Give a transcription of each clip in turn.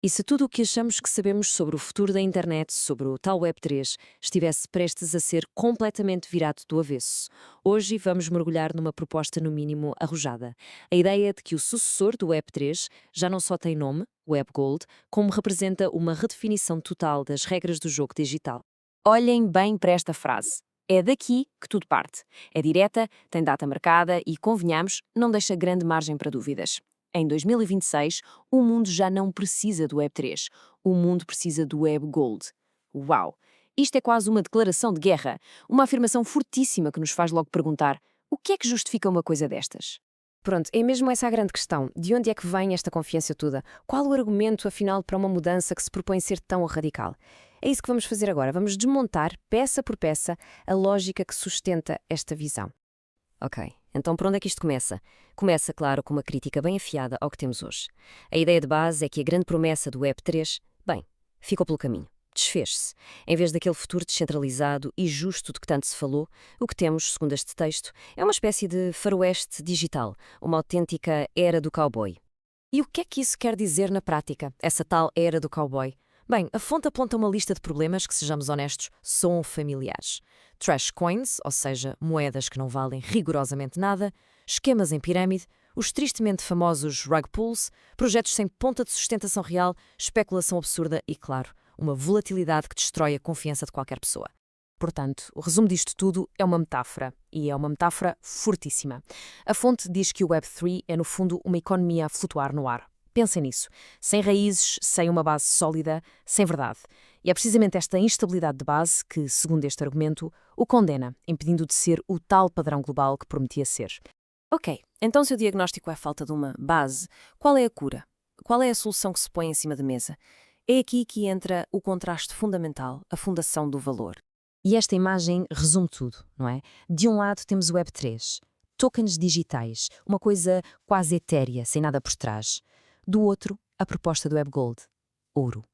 E se tudo o que achamos que sabemos sobre o futuro da internet, sobre o tal Web3, estivesse prestes a ser completamente virado do avesso? Hoje vamos mergulhar numa proposta no mínimo arrojada. A ideia de que o sucessor do Web3 já não só tem nome, Web Gold, como representa uma redefinição total das regras do jogo digital. Olhem bem para esta frase. É daqui que tudo parte. É direta, tem data marcada e, convenhamos, não deixa grande margem para dúvidas. Em 2026, o mundo já não precisa do Web3. O mundo precisa do Web Gold. Uau! Isto é quase uma declaração de guerra, uma afirmação fortíssima que nos faz logo perguntar: o que é que justifica uma coisa destas? Pronto, é mesmo essa a grande questão. De onde é que vem esta confiança toda? Qual o argumento, afinal, para uma mudança que se propõe ser tão radical? É isso que vamos fazer agora. Vamos desmontar, peça por peça, a lógica que sustenta esta visão. Ok, então por onde é que isto começa? Começa, claro, com uma crítica bem afiada ao que temos hoje. A ideia de base é que a grande promessa do Web3, bem, ficou pelo caminho. Desfez-se. Em vez daquele futuro descentralizado e justo de que tanto se falou, o que temos, segundo este texto, é uma espécie de faroeste digital, uma autêntica era do cowboy. E o que é que isso quer dizer na prática, essa tal era do cowboy? Bem, a fonte aponta uma lista de problemas que, sejamos honestos, são familiares. Trash coins, ou seja, moedas que não valem rigorosamente nada, esquemas em pirâmide, os tristemente famosos rug pulls, projetos sem ponta de sustentação real, especulação absurda e, claro, uma volatilidade que destrói a confiança de qualquer pessoa. Portanto, o resumo disto tudo é uma metáfora, e é uma metáfora fortíssima. A fonte diz que o Web3 é, no fundo, uma economia a flutuar no ar. Pensem nisso. Sem raízes, sem uma base sólida, sem verdade. E é precisamente esta instabilidade de base que, segundo este argumento, o condena, impedindo de ser o tal padrão global que prometia ser. Ok, então se o diagnóstico é a falta de uma base, qual é a cura? Qual é a solução que se põe em cima da mesa? É aqui que entra o contraste fundamental, a fundação do valor. E esta imagem resume tudo, não é? De um lado temos o Web3, tokens digitais, uma coisa quase etérea, sem nada por trás. Do outro, a proposta do Web Gold, ouro.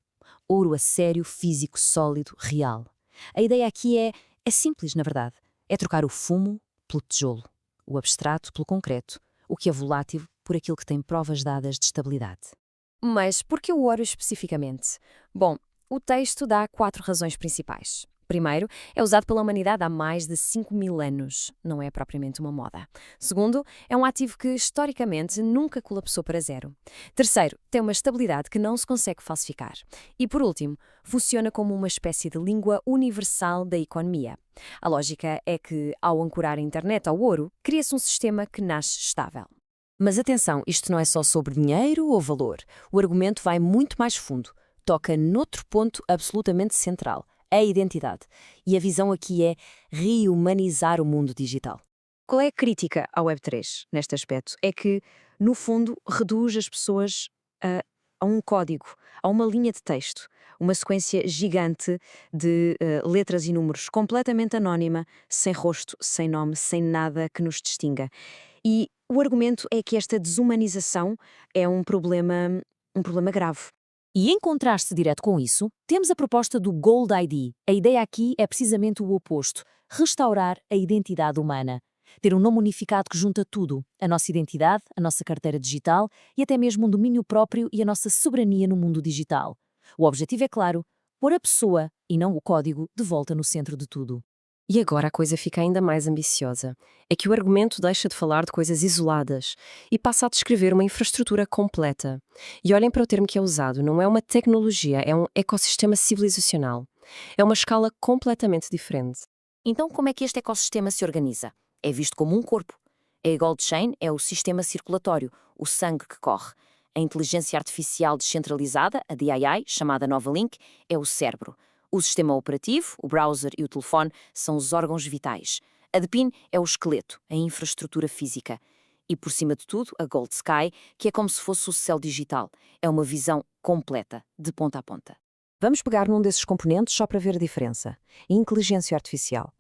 Ouro a sério, físico, sólido, real. A ideia aqui é simples, na verdade. É trocar o fumo pelo tijolo, o abstrato pelo concreto, o que é volátil por aquilo que tem provas dadas de estabilidade. Mas por que o ouro especificamente? Bom, o texto dá 4 razões principais. Primeiro, é usado pela humanidade há mais de 5.000 anos. Não é propriamente uma moda. Segundo, é um ativo que, historicamente, nunca colapsou para zero. Terceiro, tem uma estabilidade que não se consegue falsificar. E, por último, funciona como uma espécie de língua universal da economia. A lógica é que, ao ancorar a internet ao ouro, cria-se um sistema que nasce estável. Mas atenção, isto não é só sobre dinheiro ou valor. O argumento vai muito mais fundo. Toca noutro ponto absolutamente central: a identidade. E a visão aqui é rehumanizar o mundo digital. Qual é a crítica ao Web3 neste aspecto? É que, no fundo, reduz as pessoas a um código, a uma linha de texto, uma sequência gigante de letras e números completamente anónima, sem rosto, sem nome, sem nada que nos distinga. E o argumento é que esta desumanização é um problema grave. E em contraste direto com isso, temos a proposta do Gold ID. A ideia aqui é precisamente o oposto: restaurar a identidade humana. Ter um nome unificado que junta tudo: a nossa identidade, a nossa carteira digital e até mesmo um domínio próprio e a nossa soberania no mundo digital. O objetivo é claro: pôr a pessoa, e não o código, de volta no centro de tudo. E agora a coisa fica ainda mais ambiciosa. É que o argumento deixa de falar de coisas isoladas e passa a descrever uma infraestrutura completa. E olhem para o termo que é usado: não é uma tecnologia, é um ecossistema civilizacional. É uma escala completamente diferente. Então, como é que este ecossistema se organiza? É visto como um corpo. A Gold Chain é o sistema circulatório, o sangue que corre. A inteligência artificial descentralizada, a DII, chamada Novalink, é o cérebro. O sistema operativo, o browser e o telefone são os órgãos vitais. A DePIN é o esqueleto, a infraestrutura física. E, por cima de tudo, a Gold Sky, que é como se fosse o céu digital. É uma visão completa, de ponta a ponta. Vamos pegar num desses componentes só para ver a diferença: inteligência artificial.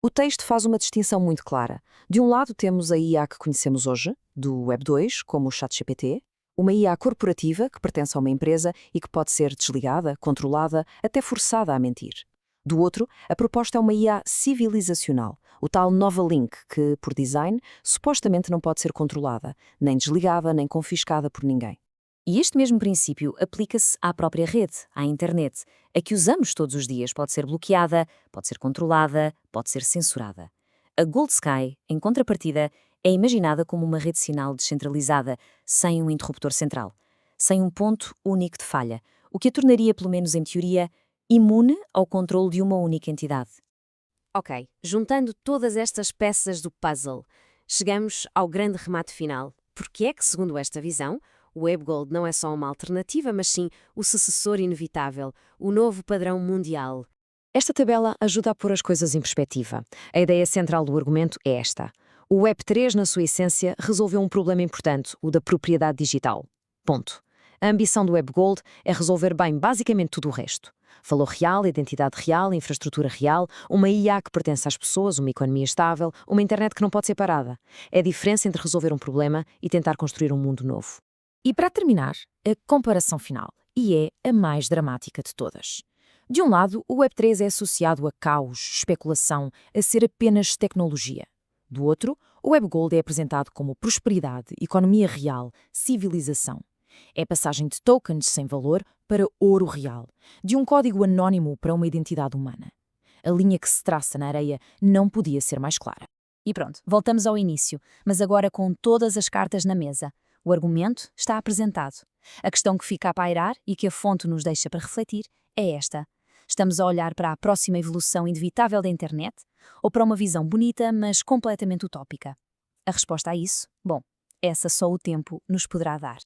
O texto faz uma distinção muito clara. De um lado temos a IA que conhecemos hoje, do Web 2, como o ChatGPT, uma IA corporativa que pertence a uma empresa e que pode ser desligada, controlada, até forçada a mentir. Do outro, a proposta é uma IA civilizacional, o tal Novalink, que, por design, supostamente não pode ser controlada, nem desligada, nem confiscada por ninguém. E este mesmo princípio aplica-se à própria rede, à internet, a que usamos todos os dias. Pode ser bloqueada, pode ser controlada, pode ser censurada. A Gold Sky, em contrapartida, é imaginada como uma rede sinal descentralizada, sem um interruptor central, sem um ponto único de falha, o que a tornaria, pelo menos em teoria, imune ao controle de uma única entidade. Ok, juntando todas estas peças do puzzle, chegamos ao grande remate final. Porque é que, segundo esta visão, o WebGold não é só uma alternativa, mas sim o sucessor inevitável, o novo padrão mundial? Esta tabela ajuda a pôr as coisas em perspectiva. A ideia central do argumento é esta. O Web3, na sua essência, resolveu um problema importante, o da propriedade digital. Ponto. A ambição do WebGold é resolver bem basicamente tudo o resto. Valor real, identidade real, infraestrutura real, uma IA que pertence às pessoas, uma economia estável, uma internet que não pode ser parada. É a diferença entre resolver um problema e tentar construir um mundo novo. E para terminar, a comparação final, e é a mais dramática de todas. De um lado, o Web3 é associado a caos, especulação, a ser apenas tecnologia. Do outro, o WebGold é apresentado como prosperidade, economia real, civilização. É a passagem de tokens sem valor para ouro real, de um código anónimo para uma identidade humana. A linha que se traça na areia não podia ser mais clara. E pronto, voltamos ao início, mas agora com todas as cartas na mesa. O argumento está apresentado. A questão que fica a pairar e que a fonte nos deixa para refletir é esta. Estamos a olhar para a próxima evolução inevitável da internet ou para uma visão bonita, mas completamente utópica? A resposta a isso, bom, essa só o tempo nos poderá dar.